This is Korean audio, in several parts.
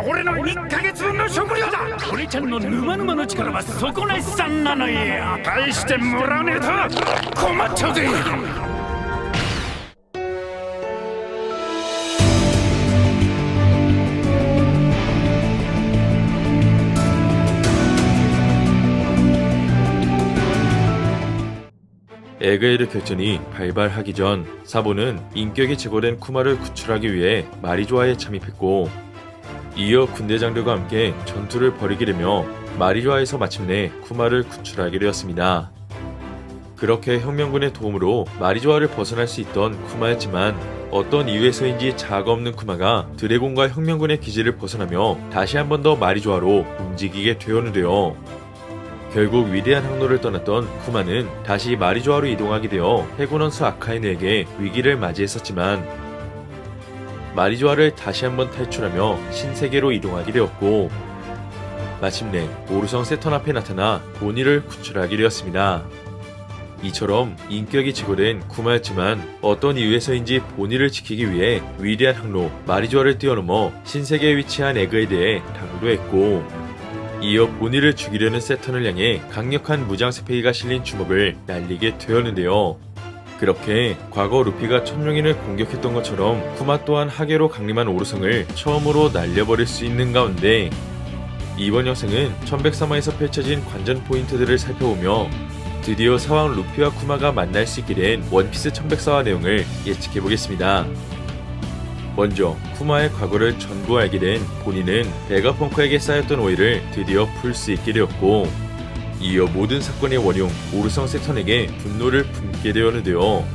俺の1ヶ月分の食料だ。俺ちゃんの沼々の力は底なしさんなのよ。返してもらわねえと困っちゃうぜ。에그헤드 결전이 발발하기 전 사보는 인격이 제거된 쿠마를 구출하기 위해 마리조아에 잠입했고, 이어 군대장들과 함께 전투를 벌이게 되며 마리조아에서 마침내 쿠마를 구출하게 되었습니다. 그렇게 혁명군의 도움으로 마리조아를 벗어날 수 있던 쿠마였지만 어떤 이유에서인지 자아가 없는 쿠마가 드래곤과 혁명군의 기지를 벗어나며 다시 한 번 더 마리조아로 움직이게 되었는데요. 결국 위대한 항로를 떠났던 쿠마는 다시 마리조아로 이동하게 되어 해군원수 아카이누에게 위기를 맞이했었지만 마리조아를 다시 한번 탈출하며 신세계로 이동하게 되었고, 마침내 오르성 세턴 앞에 나타나 보니를 구출하게 되었습니다. 이처럼 인격이 제거된 쿠마였지만 어떤 이유에서인지 보니를 지키기 위해 위대한 항로 마리조아를 뛰어넘어 신세계에 위치한 에그헤드에 당도했고, 이어 보니를 죽이려는 세턴을 향해 강력한 무장세폐기가 실린 주먹을 날리게 되었는데요. 그렇게 과거 루피가 천룡인을 공격했던 것처럼 쿠마 또한 하계로 강림한 오르성을 처음으로 날려버릴 수 있는 가운데, 이번 영상은 1103화에서 펼쳐진 관전 포인트들을 살펴보며 드디어 사왕 루피와 쿠마가 만날 수 있게 된 원피스 1104화 내용을 예측해보겠습니다. 먼저 쿠마의 과거를 전부 알게 된 보니는 베가펑크에게 쌓였던 오해를 드디어 풀 수 있게 되었고, 이어 모든 사건의 원흉 오르성 세턴에게 분노를 품게 되었는데요.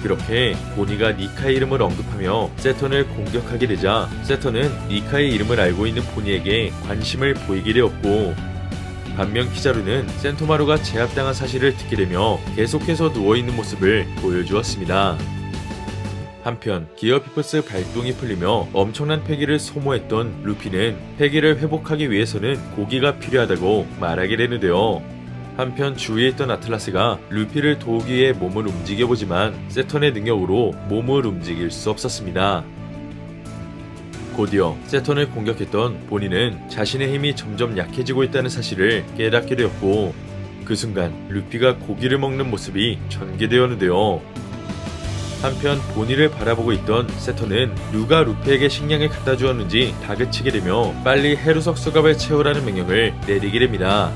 그렇게 보니가 니카의 이름을 언급하며 세턴을 공격하게 되자 세턴은 니카의 이름을 알고 있는 보니에게 관심을 보이게 되었고, 반면 키자루는 센토마루가 제압당한 사실을 듣게 되며 계속해서 누워있는 모습을 보여주었습니다. 한편 기어 피플스 발동이 풀리며 엄청난 패기를 소모했던 루피는 패기를 회복하기 위해서는 고기가 필요하다고 말하게 되는데요. 한편 주위에 있던 아틀라스가 루피를 도우기 위해 몸을 움직여보지만 세턴의 능력으로 몸을 움직일 수 없었습니다. 곧이어 세턴을 공격했던 보니는 자신의 힘이 점점 약해지고 있다는 사실을 깨닫게 되었고, 그 순간 루피가 고기를 먹는 모습이 전개되었는데요. 한편 보니를 바라보고 있던 세턴은 누가 루피에게 식량을 갖다 주었는지 다그치게 되며 빨리 해루석 수갑을 채우라는 명령을 내리게 됩니다.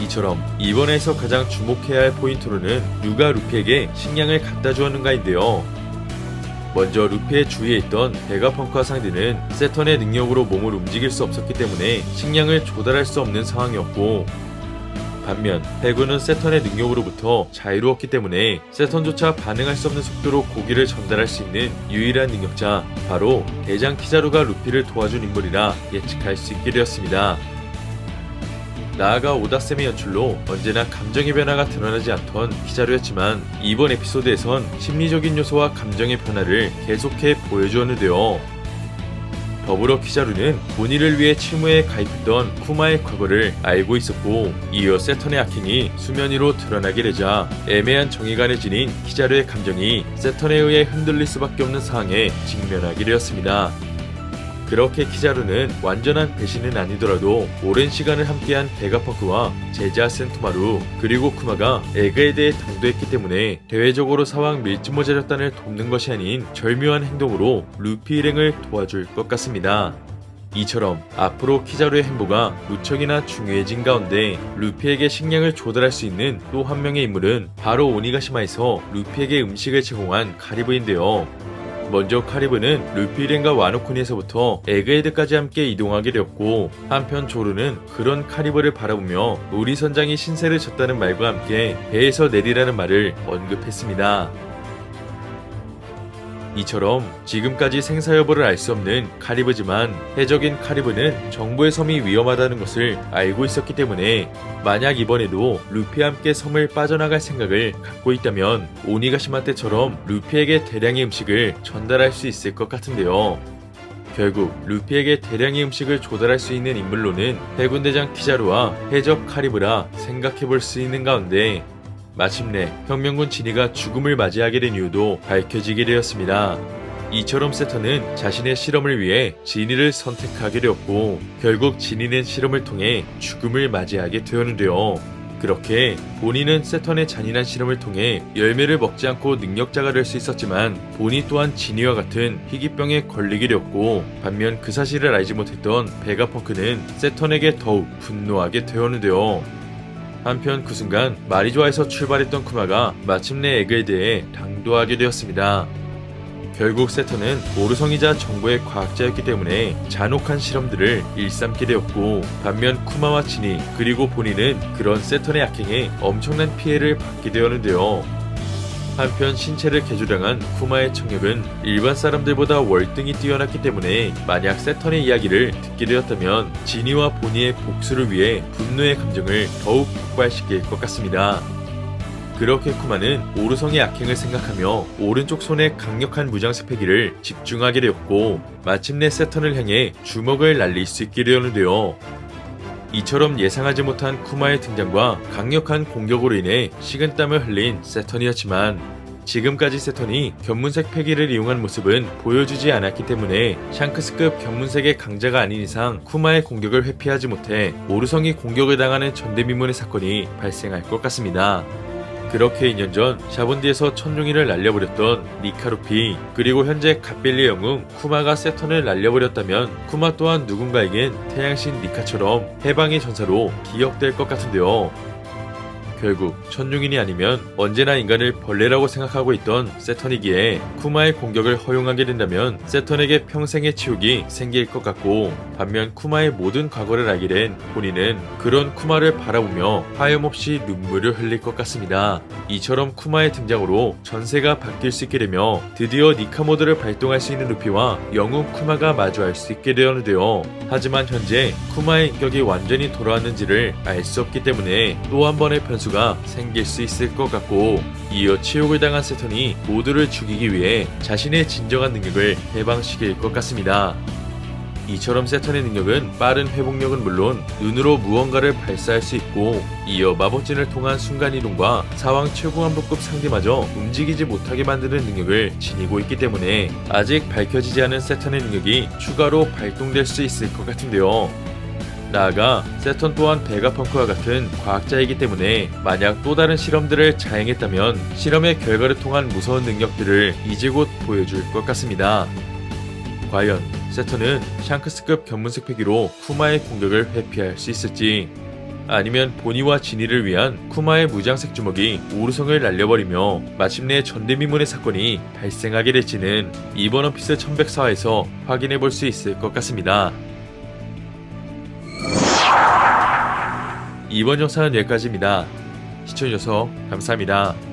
이처럼 이번에서 가장 주목해야 할 포인트로는 누가 루피에게 식량을 갖다 주었는가인데요. 먼저 루피의 주위에 있던 베가펑크와 상대는 세턴의 능력으로 몸을 움직일 수 없었기 때문에 식량을 조달할 수 없는 상황이었고, 반면 배구는 세턴의 능력으로부터 자유로웠기 때문에 세턴조차 반응할 수 없는 속도로 고기를 전달할 수 있는 유일한 능력자, 바로 대장 키자루가 루피를 도와준 인물이라 예측할 수 있게 되었습니다. 나아가 오다쌤의 연출로 언제나 감정의 변화가 드러나지 않던 키자루였지만 이번 에피소드에선 심리적인 요소와 감정의 변화를 계속해 보여주었는데요. 더불어 키자루는 보니를 위해 치무에 가입했던 쿠마의 과거를 알고 있었고, 이어 세턴의 악행이 수면 위로 드러나게 되자 애매한 정의관에 지닌 키자루의 감정이 세턴에 의해 흔들릴 수밖에 없는 상황에 직면하게 되었습니다. 그렇게 키자루는 완전한 배신은 아니더라도 오랜 시간을 함께한 베가펑크와 제자 센토마루 그리고 쿠마가 에그헤드에 당도했기 때문에 대외적으로 사왕 밀짚모 제작단을 돕는 것이 아닌 절묘한 행동으로 루피 일행을 도와줄 것 같습니다. 이처럼 앞으로 키자루의 행보가 무척이나 중요해진 가운데 루피에게 식량을 조달할 수 있는 또 한 명의 인물은 바로 오니가시마에서 루피에게 음식을 제공한 카리브인데요. 먼저 카리브는 루피 일행과 와노쿠니에서부터 에그헤드까지 함께 이동하게 되었고, 한편 조르는 그런 카리브를 바라보며 우리 선장이 신세를 졌다는 말과 함께 배에서 내리라는 말을 언급했습니다. 이처럼 지금까지 생사 여부를 알 수 없는 카리브지만 해적인 카리브는 정보의 섬이 위험하다는 것을 알고 있었기 때문에 만약 이번에도 루피와 함께 섬을 빠져나갈 생각을 갖고 있다면 오니가시마 때처럼 루피에게 대량의 음식을 전달할 수 있을 것 같은데요. 결국 루피에게 대량의 음식을 조달할 수 있는 인물로는 해군대장 키자루와 해적 카리브라 생각해볼 수 있는 가운데, 마침내 혁명군 진이가 죽음을 맞이하게 된 이유도 밝혀지게 되었습니다. 이처럼 세턴은 자신의 실험을 위해 지니를 선택하게 되었고 결국 지니는 실험을 통해 죽음을 맞이하게 되었는데요. 그렇게 보니는 세턴의 잔인한 실험을 통해 열매를 먹지 않고 능력자가 될 수 있었지만 보니 또한 지니와 같은 희귀병에 걸리게 되었고 반면 그 사실을 알지 못했던 베가펑크는 세턴에게 더욱 분노하게 되었는데요. 한편 그 순간 마리조아에서 출발했던 쿠마가 마침내 액에 대해 당도하게 되었습니다. 결국 세턴은 오르성이자 정보의 과학자였기 때문에 잔혹한 실험들을 일삼게 되었고 반면 쿠마와 지니 그리고 보니는 그런 세턴의 악행에 엄청난 피해를 받게 되었는데요. 한편 신체를 개조당한 쿠마의 청력은 일반 사람들보다 월등히 뛰어났기 때문에 만약 세턴의 이야기를 듣게 되었다면 지니와 보니의 복수를 위해 분노의 감정을 더욱 폭발시킬 것 같습니다. 그렇게 쿠마는 오르성의 악행을 생각하며 오른쪽 손에 강력한 무장 스패기를 집중하게 되었고 마침내 세턴을 향해 주먹을 날릴 수 있게 되었는데요. 이처럼 예상하지 못한 쿠마의 등장과 강력한 공격으로 인해 식은땀을 흘린 세턴이었지만 지금까지 세턴이 견문색 패기를 이용한 모습은 보여주지 않았기 때문에 샹크스급 견문색의 강자가 아닌 이상 쿠마의 공격을 회피하지 못해 오르성이 공격을 당하는 전대미문의 사건이 발생할 것 같습니다. 그렇게 2년 전 샤본디에서 천룡이를 날려버렸던 니카루피 그리고 현재 갓빌리 영웅 쿠마가 세턴을 날려버렸다면 쿠마 또한 누군가에겐 태양신 니카처럼 해방의 전사로 기억될 것 같은데요. 결국 천룡인이 아니면 언제나 인간을 벌레라고 생각하고 있던 세턴이기에 쿠마의 공격을 허용하게 된다면 세턴에게 평생의 치욕이 생길 것 같고 반면 쿠마의 모든 과거를 알게 된 본인은 그런 쿠마를 바라보며 하염없이 눈물을 흘릴 것 같습니다. 이처럼 쿠마의 등장으로 전세가 바뀔 수 있게 되며 드디어 니카 모드를 발동할 수 있는 루피와 영웅 쿠마가 마주할 수 있게 되었는데요. 하지만 현재 쿠마의 인격이 완전히 돌아왔는지를 알 수 없기 때문에 또 한 번의 변수가 생길 수 있을 것 같고 이어 치욕을 당한 세턴이 모두를 죽이기 위해 자신의 진정한 능력을 해방시킬 것 같습니다. 이처럼 세턴의 능력은 빠른 회복력은 물론 눈으로 무언가를 발사할 수 있고 이어 마법진을 통한 순간이동과 사왕 최고한부급 상대마저 움직이지 못하게 만드는 능력을 지니고 있기 때문에 아직 밝혀지지 않은 세턴의 능력이 추가로 발동될 수 있을 것 같은데요. 나아가 세턴 또한 베가펑크와 같은 과학자이기 때문에 만약 또 다른 실험들을 자행했다면 실험의 결과를 통한 무서운 능력들을 이제 곧 보여줄 것 같습니다. 과연 세턴은 샹크스급 견문색 패기로 쿠마의 공격을 회피할 수 있을지 아니면 보니와 지니를 위한 쿠마의 무장색 주먹이 오르성을 날려버리며 마침내 전대미문의 사건이 발생하게 될지는 이번 원피스 1104화에서 확인해볼 수 있을 것 같습니다. 이번 영상은 여기까지입니다. 시청해주셔서 감사합니다.